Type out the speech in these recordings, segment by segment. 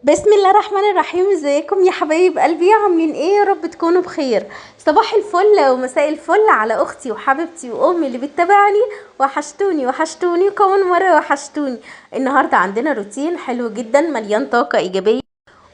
بسم الله الرحمن الرحيم. ازيكم يا حبايب قلبي؟ عاملين ايه؟ يا رب تكونوا بخير. صباح الفل ومساء الفل على اختي وحبيبتي وامي اللي بتتابعني. وحشتوني وحشتوني وكمان مره وحشتوني. النهارده عندنا روتين حلو جدا مليان طاقه ايجابيه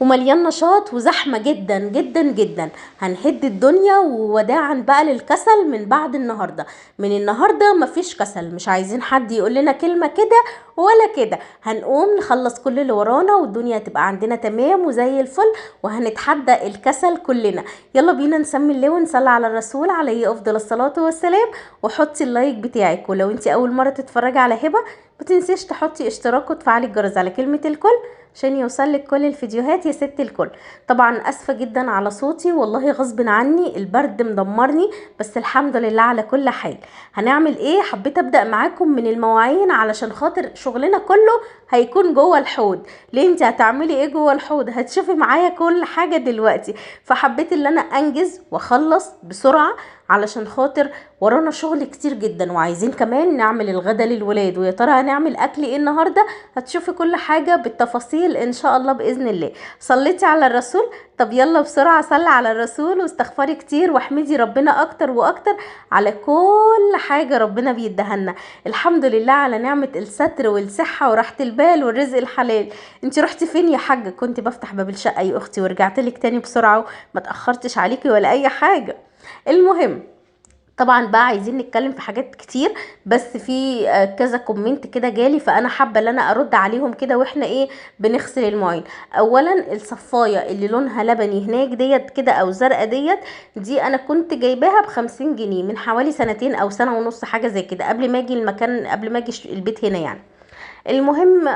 ومليان نشاط وزحمة جدا جدا جدا. هنهد الدنيا ووداعا بقى للكسل من بعد النهاردة. من النهاردة مفيش كسل، مش عايزين حد يقول لنا كلمة كده ولا كده. هنقوم نخلص كل اللي ورانا والدنيا هتبقى عندنا تمام وزي الفل، وهنتحدى الكسل كلنا. يلا بينا نسمي الله ونصلي على الرسول عليه افضل الصلاة والسلام. وحطي اللايك بتاعك، ولو انت اول مرة تتفرجي على هبة متنسيش تحطي اشتراك وتفعلي الجرس على كلمة الكل عشان يوصلك كل الفيديوهات يا ست الكل. طبعا اسفة جدا على صوتي، والله غصب عني، البرد مدمرني، بس الحمد لله على كل حال. هنعمل ايه؟ حبيت ابدأ معاكم من المواعين علشان خاطر شغلنا كله هيكون جوه الحوض. ليه؟ انت هتعملي ايه جوه الحوض؟ هتشوفي معايا كل حاجة دلوقتي. فحبيت ان انا انجز واخلص بسرعة علشان خاطر ورانا شغل كتير جدا، وعايزين كمان نعمل الغدا للولاد. ويا ترى هنعمل اكل ايه النهارده؟ هتشوفي كل حاجة بالتفاصيل ان شاء الله بإذن الله. صليتي على الرسول؟ طب يلا بسرعة صلي على الرسول واستغفري كتير واحمدي ربنا اكتر واكتر على كل حاجة ربنا بيدهنا. الحمد لله على نعمة الستر والصحة وراحة البال والرزق الحلال. انت رحتي فين يا حاجة؟ كنت بفتح باب الشقة يا اختي ورجعت لك تاني بسرعة وما تأخرتش عليكي ولا اي حاجة. المهم، طبعا بقى عايزين نتكلم في حاجات كتير، بس في كذا كومنت كده جالي، فانا حابه ان انا ارد عليهم كده واحنا ايه بنغسل المواعين. اولا الصفايه اللي لونها لبني هناك ديت كده او زرقاء دي انا كنت جايباها ب50 جنيه من حوالي سنتين او سنه ونص حاجه زي كده، قبل ما اجي المكان، قبل ما اجي البيت هنا يعني. المهم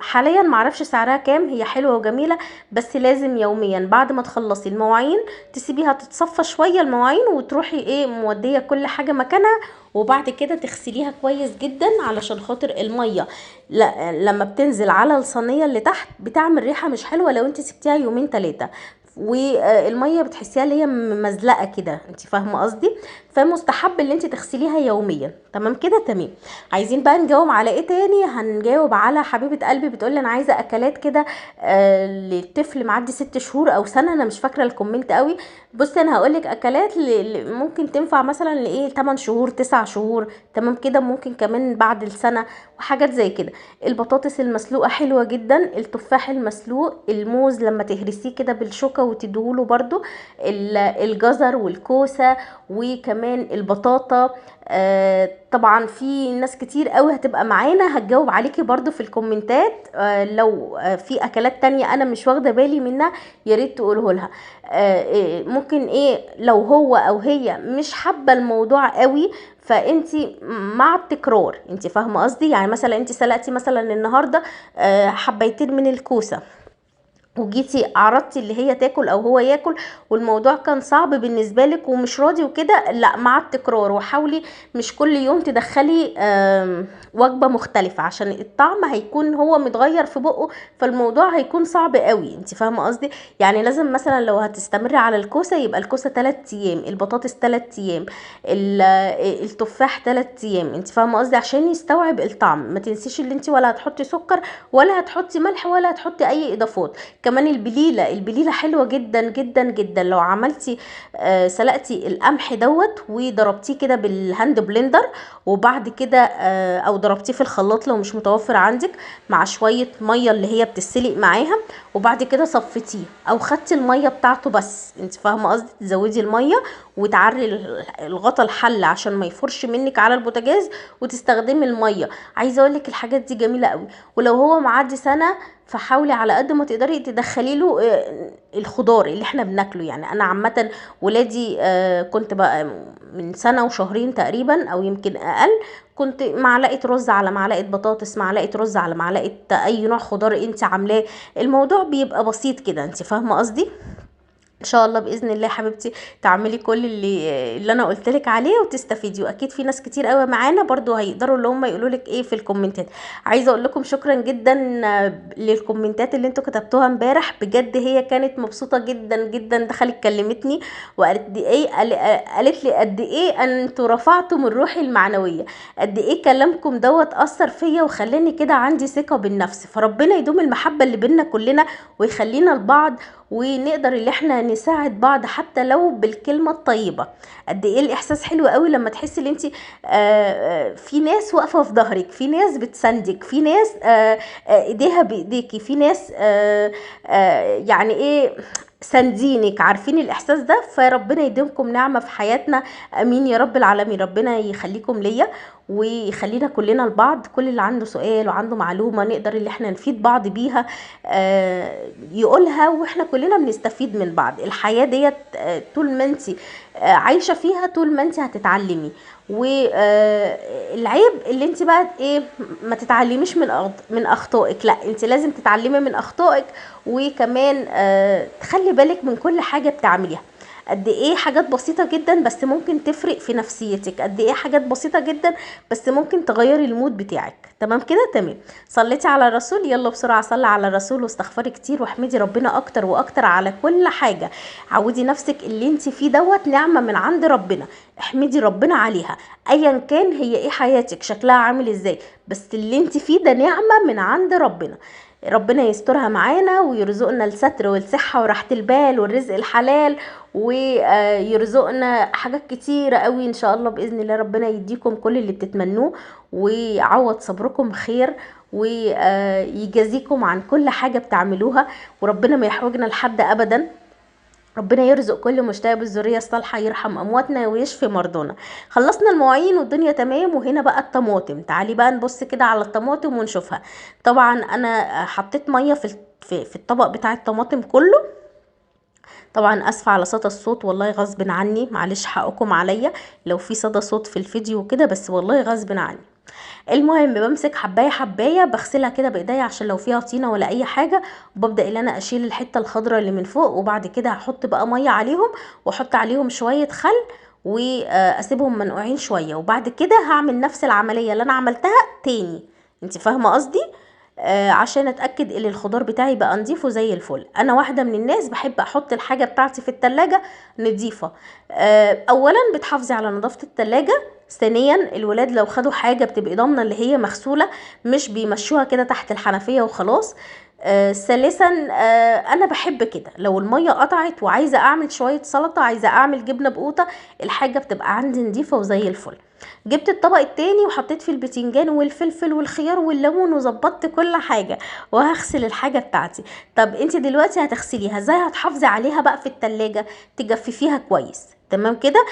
حاليا معرفش سعرها كام، هي حلوة وجميلة، بس لازم يوميا بعد ما تخلصي المواعين تسيبيها تتصفى شوية المواعين، وتروحي ايه مودية كل حاجة مكانها. وبعد كده تغسليها كويس جدا علشان خاطر المية لما بتنزل على الصينية اللي تحت بتعمل ريحة مش حلوة لو انت سبتيها يومين تلاتة. والميه بتحسيها اللي هي مزلقه كده، انت فاهمه قصدي؟ فمستحب اللي انت تغسليها يوميا. تمام كده؟ تمام. عايزين بقى نجاوب على ايه تاني؟ هنجاوب على حبيبه قلبي بتقولي انا عايزه اكلات كده للطفل معدي 6 شهور او سنه، انا مش فاكره الكومنت قوي. بصي انا هقولك اكلات ممكن تنفع مثلا لايه 8 شهور 9 شهور. تمام كده؟ ممكن كمان بعد السنه وحاجات زي كده. البطاطس المسلوقه حلوه جدا، التفاح المسلوق، الموز لما تهرسيه كده بالشوكه وتدهوله برضو، الجزر والكوسه وكمان البطاطا. طبعا في ناس كتير قوي هتبقى معانا هتجاوب عليكي برضو في الكومنتات. لو في اكلات تانية انا مش واخده بالي منها يا ريت تقوله لها. ممكن ايه لو هو او هي مش حابه الموضوع قوي، فانتي مع التكرار، انتي فاهمه قصدي؟ يعني مثلا انتي سلقتي مثلا النهارده حبيتين من الكوسه، وجيتي عرضتي اللي هي تاكل او هو ياكل والموضوع كان صعب بالنسبه لك ومش راضي وكده، لا مع التكرار. وحاولي مش كل يوم تدخلي وجبه مختلفه عشان الطعم هيكون هو متغير في بقه، فالموضوع هيكون صعب قوي. انت فاهمه قصدي؟ يعني لازم مثلا لو هتستمري على الكوسه يبقى الكوسه 3 ايام، البطاطس 3 ايام، التفاح 3 ايام. انت فاهمه قصدي؟ عشان يستوعب الطعم. ما تنسيش اللي انت ولا هتحطي سكر ولا هتحطي ملح ولا هتحطي اي اضافات. كمان البليله حلوه جدا جدا جدا. لو عملتي سلقتي القمح وضربتيه كده بالهاند بلندر، وبعد كده او ضربتيه في الخلاط لو مش متوفر عندك، مع شويه ميه اللي هي بتسلق معاها، وبعد كده صفيتيه او خدتي الميه بتاعته بس. انت فاهمه قصدي؟ تزودي الميه وتعري الغطا الحل عشان ما يفرش منك على البوتاجاز، وتستخدمي الميه. عايزه اقول لك الحاجات دي جميله قوي. ولو هو معدي سنه فحاولي على قد ما تقدري تدخلي له الخضار اللي احنا بناكله. يعني انا عامه ولادي كنت بقى من سنه وشهرين تقريبا او يمكن اقل، كنت معلقه رز على معلقه بطاطس، معلقه رز على معلقه اي نوع خضار انت عاملاه. الموضوع بيبقى بسيط كده، انت فاهمه قصدي؟ ان شاء الله باذن الله يا حبيبتي تعملي كل اللي انا قلت لك عليه وتستفيدي، واكيد في ناس كتير قوي معانا برضو هيقدروا اللي هم يقولوا لك ايه في الكومنتات. عايزه اقول لكم شكرا جدا للكومنتات اللي انتوا كتبتوها امبارح، بجد هي كانت مبسوطه جدا جدا، دخلت كلمتني وقالت لي ايه، قالت لي قد ايه انتوا رفعتوا من روحي المعنويه، قد ايه كلامكم دوت اثر فيا وخلاني كده عندي ثقه بالنفس. فربنا يدوم المحبه اللي بينا كلنا ويخلينا لبعض، ونقدر اللي احنا نساعد بعض حتى لو بالكلمة الطيبة. قد ايه الاحساس حلو قوي لما تحسي ان انت في ناس واقفة في ظهرك، في ناس بتساندك، في ناس ايديها بايديكي، في ناس يعني ايه ساندينك، عارفين الاحساس ده. فربنا يديمكم نعمة في حياتنا، امين يا رب العالمين. ربنا يخليكم ليا ويخلينا كلنا لبعض. كل اللي عنده سؤال وعنده معلومة نقدر اللي احنا نفيد بعض بيها يقولها، واحنا كلنا بنستفيد من بعض. الحياة ديت طول ما انت عايشة فيها طول ما انت هتتعلمي، والعيب اللي انت بقى ايه ما تتعلميش من اخطائك، لا انت لازم تتعلمي من اخطائك، وكمان تخلي بالك من كل حاجة بتعمليها. قد ايه حاجات بسيطة جدا بس ممكن تفرق في نفسيتك، قد ايه حاجات بسيطة جدا بس ممكن تغيري المود بتاعك. تمام كده؟ تمام. صليتي على الرسول؟ يلا بسرعة صلي على الرسول واستغفري كتير واحمدي ربنا اكتر واكتر على كل حاجة. عودي نفسك اللي انت فيه دوت نعمة من عند ربنا، احمدي ربنا عليها ايا كان هي ايه حياتك شكلها عامل ازاي، بس اللي انت فيه ده نعمة من عند ربنا. ربنا يسترها معانا ويرزقنا الستر والصحة وراحة البال والرزق الحلال، ويرزقنا حاجات كتيرة قوي ان شاء الله باذن الله. ربنا يديكم كل اللي بتتمنوه ويعوض صبركم خير، ويجازيكم عن كل حاجة بتعملوها، وربنا ما يحوجنا لحد ابدا. ربنا يرزق كل مشتاق بالذريه الصالحه، يرحم امواتنا ويشفي مرضانا. خلصنا المواعين والدنيا تمام، وهنا بقى الطماطم. تعالي بقى نبص كده على الطماطم ونشوفها. طبعا انا حطيت ميه في الطبق بتاع الطماطم كله. طبعا اسفه على صدى الصوت، والله غصب عني، معلش حقكم عليا لو في صدى صوت في الفيديو كده، بس والله غصب عني. المهم بمسك حبايه حبايه بغسلها كده بايديا عشان لو فيها طينه ولا اي حاجه، وببدا ان انا اشيل الحته الخضراء اللي من فوق، وبعد كده هحط بقى ميه عليهم واحط عليهم شويه خل واسيبهم منقوعين شويه، وبعد كده هعمل نفس العمليه اللي انا عملتها تاني. انت فاهمه قصدي؟ عشان اتاكد ان الخضار بتاعي بقى نضيف وزي الفل. انا واحده من الناس بحب احط الحاجه بتاعتي في التلاجة نضيفه. اولا بتحافظي على نظافه التلاجة، ثانيا الولاد لو خدوا حاجه بتبقي ضامنه اللي هي مغسوله، مش بيمشوها كده تحت الحنفيه وخلاص. ثالثا انا بحب كده لو الميه قطعت وعايزه اعمل شويه سلطه، عايزه اعمل جبنه بقوطه، الحاجه بتبقى عندي نضيفه وزي الفل. جبت الطبق التاني وحطيت فيه البتنجان والفلفل والخيار والليمون وظبطت كل حاجه، وهغسل الحاجه بتاعتي. طب انت دلوقتي هتغسليها ازاي؟ هتحافظي عليها بقى في التلاجة، تجففيها كويس. تمام كده؟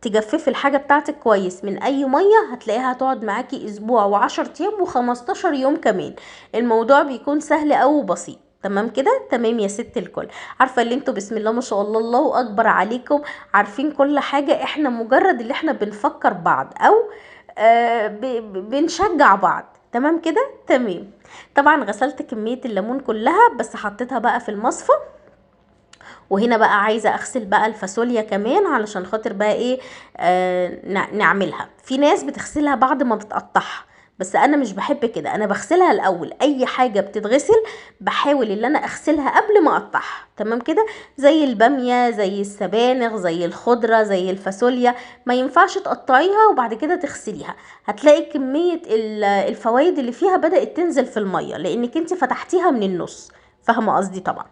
تجففي الحاجة بتاعتك كويس من اي مية، هتلاقيها هتقعد معاكي اسبوع و10 ايام و15 يوم كمان. الموضوع بيكون سهل او بسيط. تمام كده؟ تمام يا ست الكل. عارفه اللي انتوا بسم الله ما شاء الله الله اكبر عليكم عارفين كل حاجه، احنا مجرد اللي احنا بنفكر بعض او بنشجع بعض. تمام كده؟ تمام. طبعا غسلت كميه الليمون كلها بس حطيتها بقى في المصفى. وهنا بقى عايزه اغسل بقى الفاصوليا كمان علشان خاطر بقى ايه نعملها. في ناس بتغسلها بعد ما بتقطعها، بس انا مش بحب كده، انا بغسلها الاول. اي حاجه بتتغسل بحاول ان انا اغسلها قبل ما اقطعها. تمام كده؟ زي الباميه، زي السبانخ، زي الخضره، زي الفاصوليا، ما ينفعش تقطعيها وبعد كده تغسليها. هتلاقي كميه الفوائد اللي فيها بدات تنزل في الميه لانك انت فتحتيها من النص. فاهمه قصدي طبعا.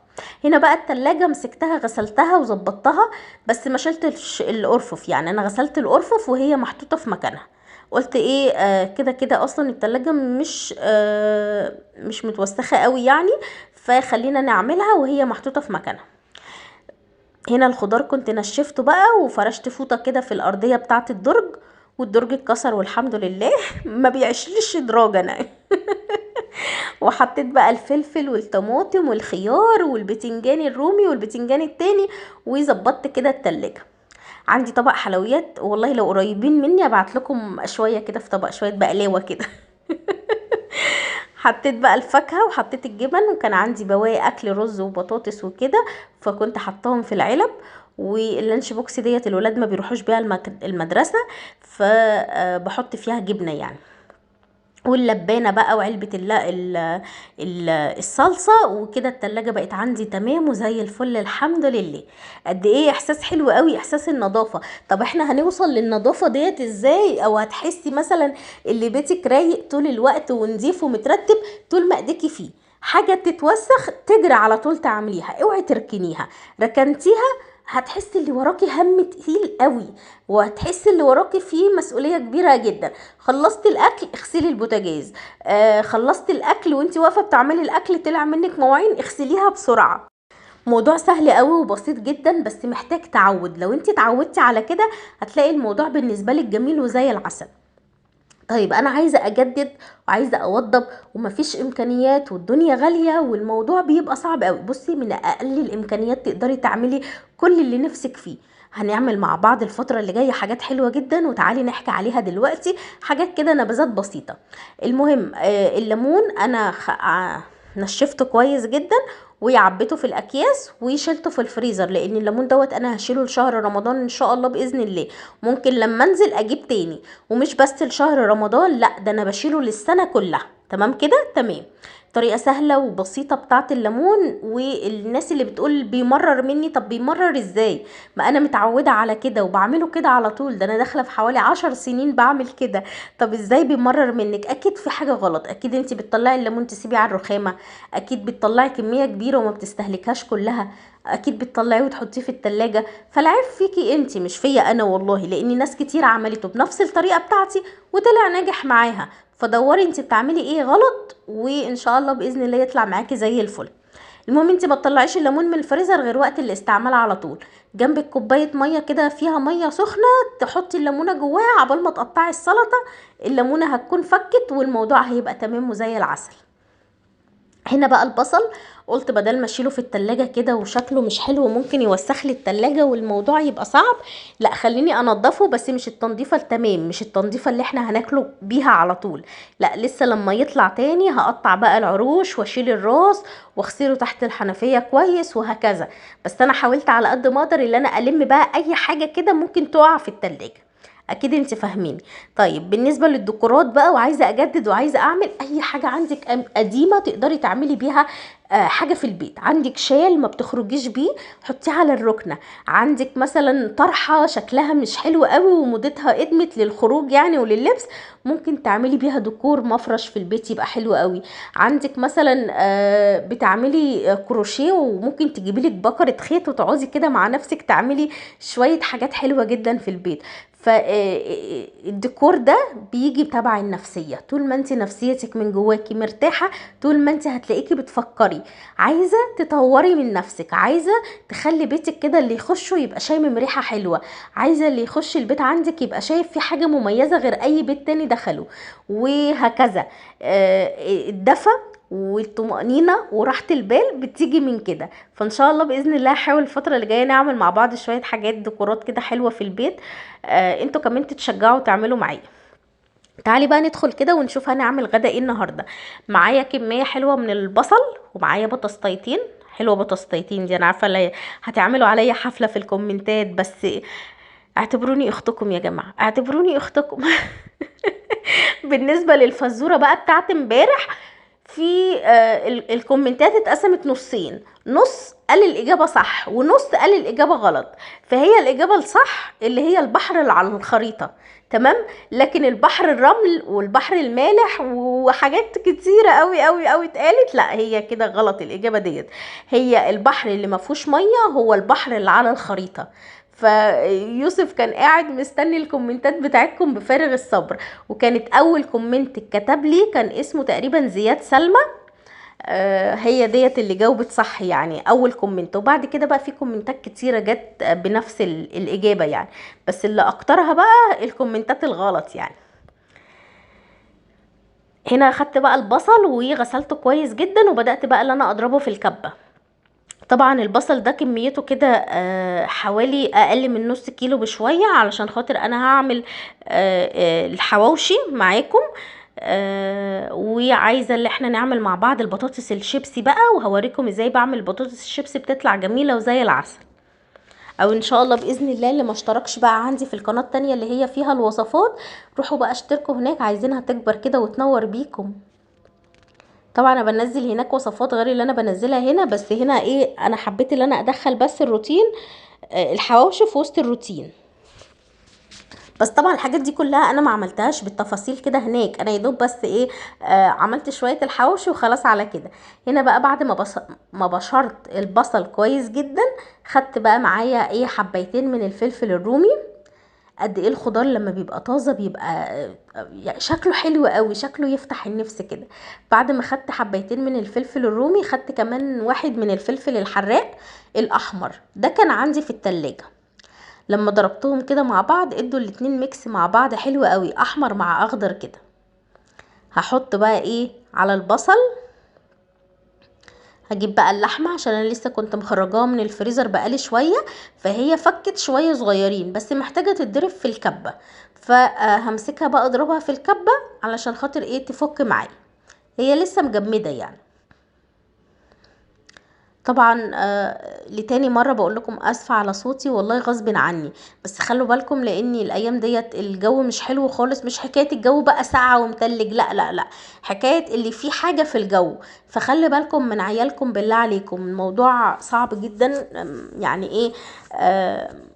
هنا بقى التلاجة مسكتها غسلتها وظبطتها، بس ما شلتش الارفف، يعني انا غسلت الارفف وهي محطوطه في مكانها. قلت ايه كده كده اصلا التلاجة مش متوسخه قوي يعني، فخلينا نعملها وهي محطوطه في مكانها. هنا الخضار كنت نشفته بقى وفرشت فوطه كده في الارضيه بتاعه الدرج، والدرج اتكسر والحمد لله ما بيعيشليش دراج انا وحطيت بقى الفلفل والطماطم والخيار والبتنجان الرومي والبتنجان التاني، وظبطت كده التلاجة. عندي طبق حلويات، والله لو قريبين مني ابعت لكم شويه كده في طبق، شويه بقلاوه كده حطيت بقى الفاكهه وحطيت الجبن، وكان عندي بواقي اكل رز وبطاطس وكده، فكنت حطاهم في العلب. واللانش بوكس ديت الولاد ما بيروحوش بيها المدرسه، فبحط فيها جبنه يعني. واللبانه بقى وعلبه الصلصه وكده. التلاجة بقت عندي تمام وزي الفل الحمد لله. قد ايه احساس حلو قوي، احساس النظافه. طب احنا هنوصل للنظافه ديت ازاي؟ او هتحسي مثلا اللي بيتك رايق طول الوقت ونظيف ومترتب طول ما ايديكي فيه؟ حاجه تتوسخ تجري على طول تعمليها، اوعي تركنيها. ركنتيها هتحسي اللي وراكي هم تقيل قوي، وهتحسي اللي وراكي فيه مسؤوليه كبيره جدا. خلصت الاكل اغسلي البوتاجاز. خلصت الاكل وانت واقفه بتعملي الاكل طلع منك مواعين، اغسليها بسرعه. موضوع سهل قوي وبسيط جدا، بس محتاج تعود. لو انت اتعودتي على كده هتلاقي الموضوع بالنسبه لك جميل وزي العسل. طيب انا عايزه اجدد وعايزه اوضب ومفيش امكانيات والدنيا غاليه والموضوع بيبقى صعب قوي. بصي، من اقل الامكانيات تقدري تعملي كل اللي نفسك فيه. هنعمل مع بعض الفتره اللي جايه حاجات حلوه جدا، وتعالي نحكي عليها دلوقتي. حاجات كده نبذات بسيطه. المهم الليمون انا نشفته كويس جدا وعبيته في الاكياس وشلته في الفريزر، لان الليمون دوت انا هشيله لشهر رمضان ان شاء الله باذن الله. ممكن لما انزل اجيب تاني. ومش بس لشهر رمضان، لا ده انا بشيله للسنه كلها. تمام كده؟ تمام. طريقه سهله وبسيطه بتاعه الليمون. والناس اللي بتقول بيمرر مني، طب بيمرر ازاي؟ ما انا متعوده على كده وبعمله كده على طول، ده انا داخله في حوالي 10 سنين بعمل كده. طب ازاي بيمرر منك؟ اكيد في حاجه غلط. اكيد انت بتطلعي الليمون تسيبيه على الرخامه، اكيد بتطلعي كميه كبيره وما بتستهلكهاش كلها، اكيد بتطلعيه وتحطيه في التلاجة. فالعيب فيكي انت مش فيا انا والله، لان ناس كتير عملته بنفس الطريقه بتاعتي وطلع ناجح معاها. فدوري انت بتعملي ايه غلط، وان شاء الله باذن الله يطلع معاكي زي الفل. المهم انت ما تطلعيش الليمون من الفريزر غير وقت الاستعمال على طول. جنبك كوبايه ميه كده فيها ميه سخنه، تحطي الليمونه جواها عبال ما تقطعي السلطه. الليمونه هتكون فكت والموضوع هيبقى تمام وزي العسل. هنا بقى البصل، قلت بدل ما اشيله في التلاجة كده وشكله مش حلو وممكن يوسخ لي التلاجة والموضوع يبقى صعب، لا خليني انضفه، بس مش التنظيفة التمام، مش التنظيفة اللي احنا هناكله بيها على طول. لا لسه لما يطلع تاني هقطع بقى العروش واشيل الراس واغسله تحت الحنفية كويس وهكذا. بس انا حاولت على قد ما اقدر ان انا الم بقى اي حاجة كده ممكن تقع في التلاجة. اكيد انت فاهميني. طيب بالنسبه للديكورات بقى، وعايزه اجدد وعايزه اعمل اي حاجه عندك قديمه تقدري تعملي بيها حاجه في البيت. عندك شال ما بتخرجيش بيه، حطيه على الركنه. عندك مثلا طرحه شكلها مش حلو قوي ومدتها ادمت للخروج يعني ولللبس، ممكن تعملي بيها ديكور مفرش في البيت يبقى حلو قوي. عندك مثلا بتعملي كروشيه، وممكن تجيبي لك بكره خيط وتقعدي كده مع نفسك تعملي شويه حاجات حلوه جدا في البيت. فالديكور ده بيجي تبع النفسية. طول ما انت نفسيتك من جواكي مرتاحة، طول ما انت هتلاقيكي بتفكري عايزة تطوري من نفسك، عايزة تخلي بيتك كده اللي يخشه يبقى شايم ريحة حلوة، عايزة اللي يخش البيت عندك يبقى شايف في حاجة مميزة غير اي بيت تاني دخله، وهكذا. الدفى والطمأنينة وراحة البال بتيجي من كده. فان شاء الله باذن الله هحاول الفتره اللي جايه نعمل مع بعض شويه حاجات ديكورات كده حلوه في البيت. انتوا كمان تتشجعوا تعملوا معايا. تعالي بقى ندخل كده ونشوف هنعمل غدا ايه النهارده. معايا كميه حلوه من البصل، ومعايا بطاطستين. حلوه بطاطستين دي، انا عارفه اللي هتعملوا عليا حفله في الكومنتات، بس اعتبروني اختكم يا جماعه، اعتبروني اختكم. بالنسبه للفزوره بقى بتاعت امبارح، في الكومنتات اتقسمت نصين، نص قال الإجابة صح ونص قال الإجابة غلط. فهي الإجابة الصح اللي هي البحر اللي على الخريطة، تمام. لكن البحر الرمل والبحر المالح وحاجات كتيرة قوي قوي قوي اتقالت، لا هي كده غلط الإجابة ديت. هي البحر اللي ما فيهوش مية هو البحر اللي على الخريطة. فيوسف كان قاعد مستني الكومنتات بتاعتكم بفارغ الصبر، وكانت اول كومنت اتكتب لي كان اسمه تقريبا زياد سلمى. هي ديت اللي جاوبت صح يعني اول كومنت. وبعد كده بقى في كومنتات كتيره جت بنفس الاجابه يعني، بس اللي اكترها بقى الكومنتات الغلط يعني. هنا اخدت بقى البصل وغسلته كويس جدا، وبدات بقى ان انا اضربه في الكبه. طبعا البصل ده كميته كده حوالي اقل من نص كيلو بشويه، علشان خاطر انا هعمل الحواوشي معاكم. وعايزه اللي احنا نعمل مع بعض البطاطس الشيبسي بقى، وهوريكم ازاي بعمل البطاطس الشيبسي بتطلع جميله وزي العسل. او ان شاء الله باذن الله اللي ما اشتركش بقى عندي في القناه التانية اللي هي فيها الوصفات، روحوا بقى اشتركوا هناك، عايزينها تكبر كده وتنور بيكم. طبعا انا بنزل هناك وصفات غير اللي انا بنزلها هنا، بس هنا ايه، انا حبيت ان انا ادخل بس الروتين، الحواوشي في وسط الروتين. بس طبعا الحاجات دي كلها انا ما عملتهاش بالتفاصيل كده هناك، انا يدوب بس ايه، عملت شويه الحواوشي وخلاص على كده. هنا بقى بعد ما بشرت البصل كويس جدا، خدت بقى معايا ايه حبيتين من الفلفل الرومي. قد ايه الخضار لما بيبقى طازه بيبقى يعني شكله حلو قوي، شكله يفتح النفس كده. بعد ما خدت حبيتين من الفلفل الرومي، خدت كمان واحد من الفلفل الحراق الاحمر، ده كان عندي في التلاجة. لما ضربتهم كده مع بعض ادوا الاتنين ميكس مع بعض حلو قوي، احمر مع اخضر كده. هحط بقى ايه على البصل، هجيب بقى اللحمه عشان انا لسه كنت مخرجاها من الفريزر بقالي شويه، فهي فكت شويه صغيرين بس محتاجه تتضرب في الكبه، فهمسكها بقى اضربها في الكبه علشان خاطر ايه تفك معايا، هي لسه مجمده يعني. طبعا لتاني مرة بقول لكم اسفة على صوتي والله غصب عني، بس خلوا بالكم لاني الايام ديت الجو مش حلو خالص، مش حكاية الجو بقى ساقعة ومتلج، لا لا لا، حكاية اللي فيه حاجة في الجو، فخلي بالكم من عيالكم بالله عليكم، الموضوع صعب جدا. يعني ايه،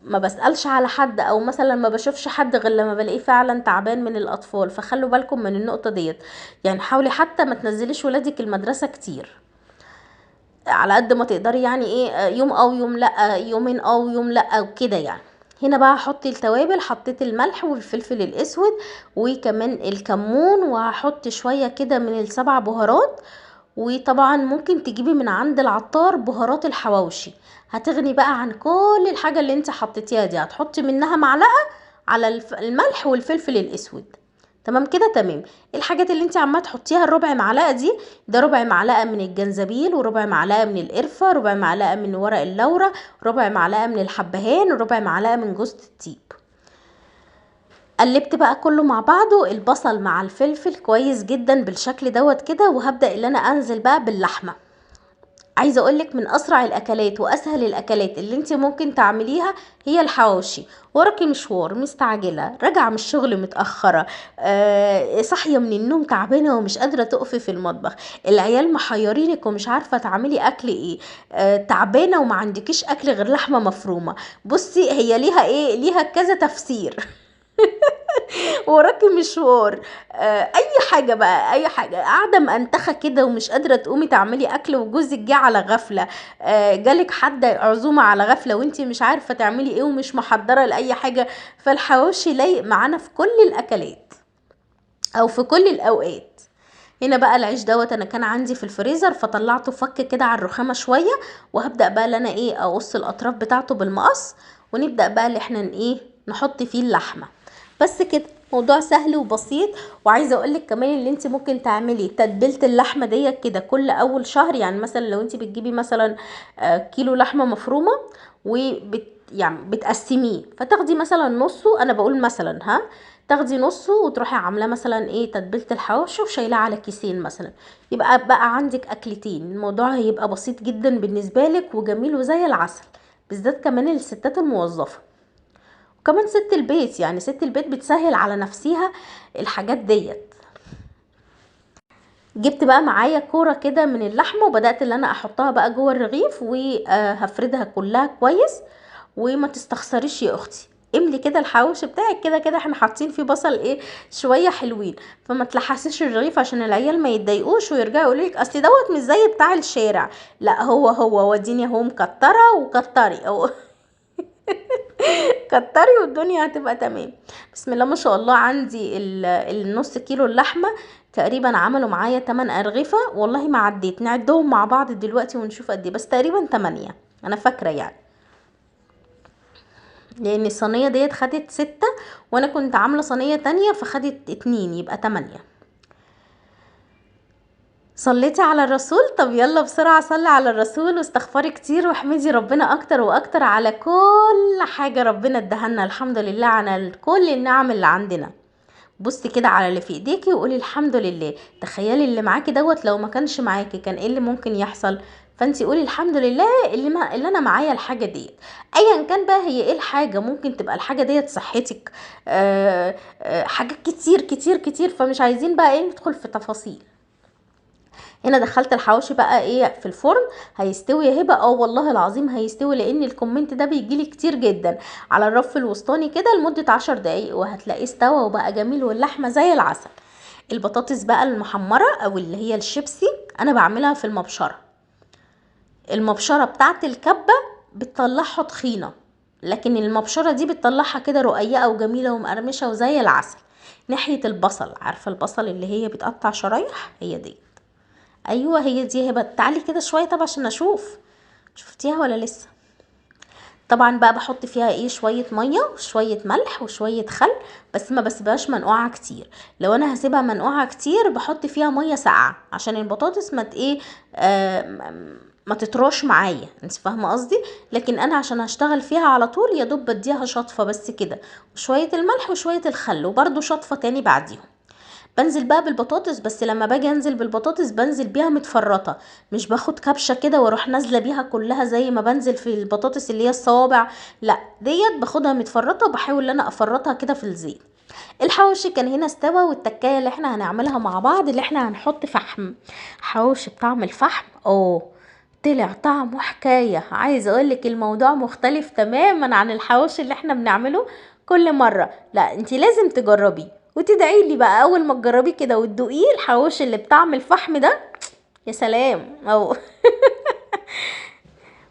ما بسألش على حد او مثلا ما بشوفش حد غير لما بلاقيه فعلا تعبان من الاطفال، فخلوا بالكم من النقطة ديت. يعني حاولي حتى ما تنزليش ولادك المدرسة كتير، على قد ما تقدري يعني ايه، يوم او يوم لا، يومين او يوم لا وكده يعني. هنا بقى هحط التوابل، حطيت الملح والفلفل الاسود وكمان الكمون، وهحط شوية كده من السبع بهارات. وطبعا ممكن تجيبي من عند العطار بهارات الحواوشي، هتغني بقى عن كل الحاجة اللي انت حطيتيها دي، هتحطي منها معلقة على الملح والفلفل الاسود. تمام كده تمام. الحاجات اللي انت عماله تحطيها الربع معلقه دي، ده ربع معلقه من الجنزبيل، وربع معلقه من القرفه، ربع معلقه من ورق اللورة، ربع معلقه من الحبهان، وربع معلقه من جوز الطيب. قلبت بقى كله مع بعضه، البصل مع الفلفل كويس جدا بالشكل دوت كده، وهبدأ ان انا انزل بقى باللحمه. عايزه اقولك من اسرع الاكلات واسهل الاكلات اللي انت ممكن تعمليها هي الحواوشي. وراكي مشوار، مستعجله، راجعه من الشغل متاخره، صاحيه من النوم تعبانه ومش قادره تقفي في المطبخ، العيال محيرينك ومش عارفه تعملي اكل ايه، تعبانه وما عندكيش اكل غير لحمه مفرومه. بصي هي ليها ايه، ليها كذا تفسير. وراكي مشوار، اي حاجه بقى، اي حاجه، قاعده مأنتخه كده ومش قادره تقومي تعملي اكل، وجوزك جه على غفله، جالك حد عزومه على غفله وانتي مش عارفه تعملي ايه ومش محضره لاي حاجه، فالحواوشي لايق معانا في كل الاكلات او في كل الاوقات. هنا بقى العيش دوت انا كان عندي في الفريزر، فطلعته فك كده على الرخامه شويه، وهبدا بقى اللي انا ايه اقص الاطراف بتاعته بالمقص، ونبدا بقى اللي احنا ايه نحط فيه اللحمه. بس كده موضوع سهل وبسيط. وعايزه اقولك كمان اللي انت ممكن تعملي تتبيله اللحمه ديت كده كل اول شهر، يعني مثلا لو انت بتجيبي مثلا كيلو لحمه مفرومه، يعني بتقسميه، فتاخدي مثلا نصه، انا بقول مثلا ها، تاخدي نصه وتروحي عاملاه مثلا ايه تتبيله الحواوشي وشايلاه على كيسين مثلا، يبقى بقى عندك اكلتين، الموضوع هيبقى بسيط جدا بالنسبه لك وجميل وزي العسل، بالذات كمان الستات الموظفه، وكمان ست البيت، يعني ست البيت بتسهل على نفسيها الحاجات ديت. جبت بقى معايا كوره كده من اللحمه، وبدات ان انا احطها بقى جوه الرغيف وهفردها كلها كويس. وما تستخسريش يا اختي، املي كده الحواوشي بتاعك، كده كده احنا حاطين فيه بصل ايه شويه حلوين، فما تلحسيش الرغيف عشان العيال ما يتضايقوش ويرجعوا يقولوا لك اصل دوت مش زي بتاع الشارع. لا هو وديني اهو مكتره وكتري او كتري والدنيا هتبقى تمام. بسم الله ما شاء الله، عندي النص كيلو اللحمه تقريبا عملوا معايا 8 ارغفه، والله ما عديت، نعدهم مع بعض دلوقتي ونشوف قد ايه، بس تقريبا 8 انا فاكره يعني، لان الصينيه ديت خدت 6 وانا كنت عامله صينيه تانية فخدت 2، يبقى 8. صليتي على الرسول؟ طب يلا بسرعة صلي على الرسول واستغفري كتير واحمدي ربنا اكتر واكتر على كل حاجة ربنا ادهلنا، الحمد لله على كل النعم اللي عندنا. بصي كده على اللي في ايديكي وقولي الحمد لله. تخيلي اللي معاكي دوت لو ما كانش معاكي كان ايه اللي ممكن يحصل. فانتي قولي الحمد لله اللي انا معايا الحاجه ديت. ايا كان بقى هي ايه الحاجه، ممكن تبقى الحاجه ديت صحتك، حاجات كتير كتير كتير، فمش عايزين بقى ايه ندخل في تفاصيل. هنا دخلت الحواوشي بقى ايه في الفرن. هيستوي يا هبه؟ اه والله العظيم هيستوي، لان الكومنت ده بيجيلي كتير جدا على الرف الوسطاني كده لمده 10 دقايق وهتلاقيه استوى وبقى جميل واللحمه زي العسل. البطاطس بقى المحمره او اللي هي الشيبسي انا بعملها في المبشره. المبشره بتاعت الكبه بتطلعها تخينه، لكن المبشره دي بتطلعها كده رقيقه وجميله ومقرمشه وزي العسل. ناحيه البصل، عارفه البصل اللي هي بتقطع شرايح، هي دي. ايوه هي دي هبه. تعالي كده شويه طب عشان اشوف شفتيها ولا لسه. طبعا بقى بحط فيها ايه شويه ميه وشويه ملح وشويه خل، بس ما بسيبهاش منقوعه كتير. لو انا هسيبها منقوعه كتير بحط فيها ميه ساقعه عشان البطاطس ما ايه ما تطرش معايا، انت فاهمه قصدي. لكن انا عشان هشتغل فيها على طول يا دوب بديها شطفه بس كده، وشويه الملح وشويه الخل وبرده شطفه تاني بعديهم. بنزل بقى بالبطاطس، بس لما باجي انزل بالبطاطس بنزل بيها متفرطه، مش باخد كبشه كده واروح نازله بيها كلها زي ما بنزل في البطاطس اللي هي الصوابع. لا ديت باخدها متفرطه وبحاول ان انا افرطها كده في الزيت. الحواوشي كان هنا استوى، والتكايه اللي احنا هنعملها مع بعض اللي احنا هنحط فحم. حواوشي بطعم الفحم، طلع طعمه حكايه. عايزه اقولك الموضوع مختلف تماما عن الحواوشي اللي احنا بنعمله كل مره. لا انتي لازم تجربيه وتدعي لي بقى اول ما تجربيه كده وتدوقيه الحواوشي اللي بطعم الفحم ده. يا سلام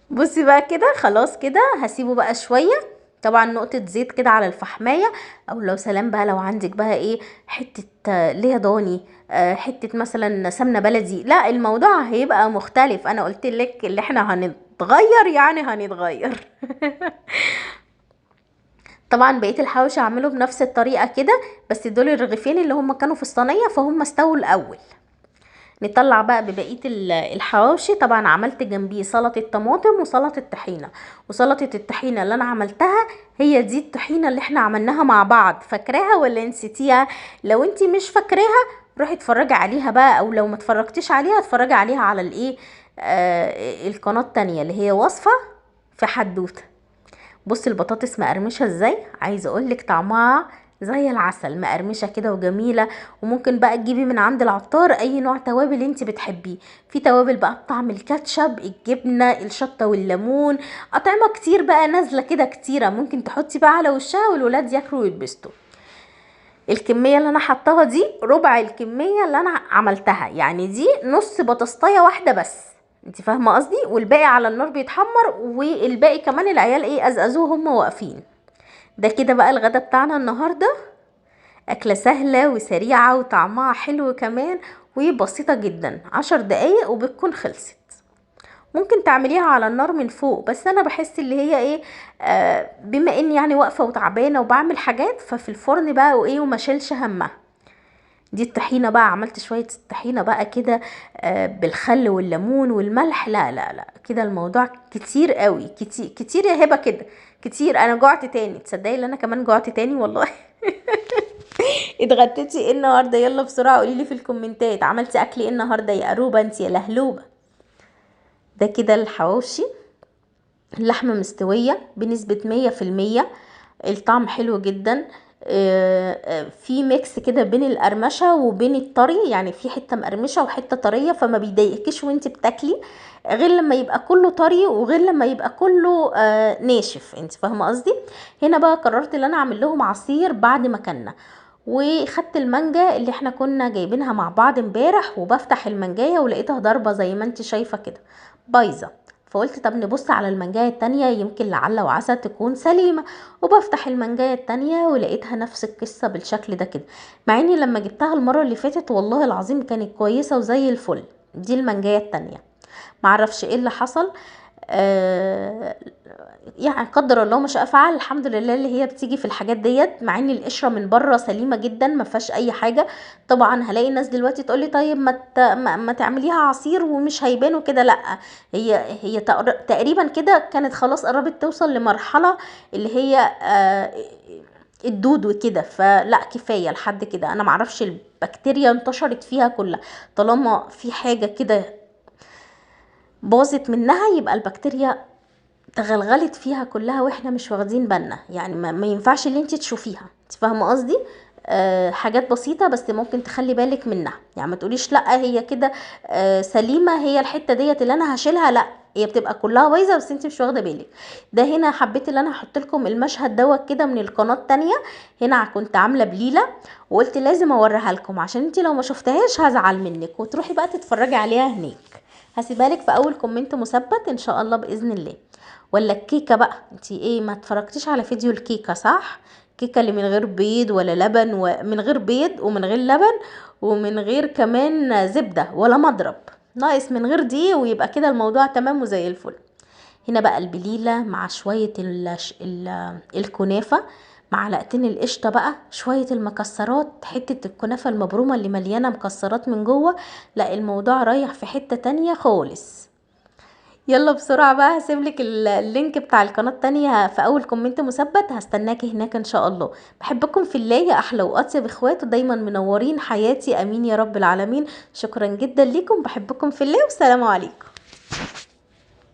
بصي بقى كده خلاص كده هسيبه بقى شويه. طبعا نقطة زيت كده على الفحماية، او لو سلام بقى لو عندك بقى ايه حتة ليه ضاني، حتة مثلا سمنة بلدي، لا الموضوع هيبقى مختلف. انا قلت لك اللي احنا هنتغير يعني هنتغير طبعا بقيت الحواوشي اعمله بنفس الطريقة كده، بس دول الرغيفين اللي هم كانوا في الصينية فهم استووا الاول. نطلع بقى ببقيه الحواوشي. طبعا عملت جنبيه سلطه طماطم وسلطه طحينه. وسلطه الطحينه اللي انا عملتها هي دي الطحينه اللي احنا عملناها مع بعض، فاكراها ولا نسيتيها؟ لو انتي مش فاكراها روحي اتفرجي عليها بقى، او لو ما اتفرجتيش عليها اتفرجي عليها على الايه القناه التانية اللي هي وصفه في حدوته. بصي البطاطس مقرمشه ازاي، عايزه اقولك طعمها زي العسل، مقرمشه كده وجميله. وممكن بقى تجيبي من عند العطار اي نوع توابل انت بتحبيه. في توابل بقى بطعم الكاتشب، الجبنه، الشطه والليمون، اطعمه كتير بقى نازله كده كتيره، ممكن تحطي بقى على وشها والولاد ياكلوا ويتبسطوا. الكميه اللي انا حطاها دي ربع الكميه اللي انا عملتها، يعني دي نص بطاطايه واحده بس، انت فاهمه قصدي. والباقي على النار بيتحمر، والباقي كمان العيال ايه ازازوه هم واقفين. ده كده بقى الغدا بتاعنا النهارده. اكله سهله وسريعه وطعمها حلو كمان، وبسيطه جدا 10 دقايق وبتكون خلصت. ممكن تعمليها على النار من فوق، بس انا بحس اللي هي ايه بما اني يعني واقفه وتعبانه وبعمل حاجات، ففي الفرن بقى وايه وما شيلش همها. دي الطحينه بقى، عملت شويه الطحينه بقى كده بالخل والليمون والملح. لا لا لا كده الموضوع كتير قوي، كتير كتير يا هبه كده كتير. انا جوعت تاني، تصدقي ان انا كمان جوعت تاني والله اتغديتي ايه النهارده؟ يلا بسرعه قولي لي في الكومنتات عملتي اكل ايه النهارده يا قروبه انت يا لهلوبه. ده كده الحواوشي، اللحمه مستويه بنسبه 100%، الطعم حلو جدا. في ميكس كده بين القرمشه وبين الطري، يعني في حته مقرمشه وحته طريه، فما بيضايقكيش وانت بتاكلي، غير لما يبقى كله طري وغير لما يبقى كله ناشف، انت فاهمه قصدي. هنا بقى قررت ان انا اعمل لهم عصير بعد ما كنا. وخدت المانجا اللي احنا كنا جايبينها مع بعض امبارح، وبفتح المانجايه ولقيتها ضربه زي ما انت شايفه كده بايظه. فقلت طب نبص على المانجايه التانية يمكن لعل وعسى تكون سليمه. وبفتح المانجايه التانية ولقيتها نفس القصه بالشكل ده كده، مع اني لما جبتها المره اللي فاتت والله العظيم كانت كويسه وزي الفل. دي المانجايه التانية، معرفش ايه اللي حصل. آه يعني قدر الله ما شاء فعل. الحمد لله اللي هي بتيجي في الحاجات ديت، مع ان القشره من بره سليمه جدا ما فيهاش اي حاجه. طبعا هلاقي الناس دلوقتي تقول لي طيب ما تعمليها عصير ومش هيبانوا كده. لا هي تقريبا كده كانت خلاص قربت توصل لمرحله اللي هي الدود وكده، فلا كفايه لحد كده. انا معرفش البكتيريا انتشرت فيها كلها، طالما في حاجه كده باظت منها يبقى البكتيريا تغلغلت فيها كلها واحنا مش واخدين بالنا. يعني ما ينفعش اللي انت تشوفيها، انت فاهمه قصدي؟ حاجات بسيطه بس ممكن تخلي بالك منها. يعني ما تقوليش لا هي كده سليمه، هي الحته ديت اللي انا هشيلها، لا هي بتبقى كلها بايظه بس انت مش واخده بالك. ده هنا حبيت ان انا احط لكم المشهد دوت كده من القناه التانية. هنا كنت عامله بليله وقلت لازم اوريها لكم، عشان انت لو ما شفتهاش هزعل منك وتروحي بقى تتفرجي عليها هناك. هسيبها لك في اول كومنت مثبت ان شاء الله باذن الله. ولا الكيكه بقى، انتي ايه ما اتفرجتيش على فيديو الكيكه صح؟ الكيكه اللي من غير بيض ولا لبن، ومن غير بيض ومن غير لبن ومن غير كمان زبده ولا مضرب، ناقص من غير دي ويبقى كده الموضوع تمام وزي الفل. هنا بقى البليله مع شويه الكنافه، معلقتين القشطه بقى، شويه المكسرات، حته الكنافه المبرومه اللي مليانه مكسرات من جوه. لا الموضوع رايح في حته تانية خالص. يلا بسرعة بقى هسيبلك اللينك بتاع القناة التانية في اول كومنت مثبت، هستناكي هناك ان شاء الله. بحبكم في الله يا احلى واطيب اخوات، ودايما منورين حياتي، امين يا رب العالمين. شكرا جدا ليكم، بحبكم في الله والسلام عليكم.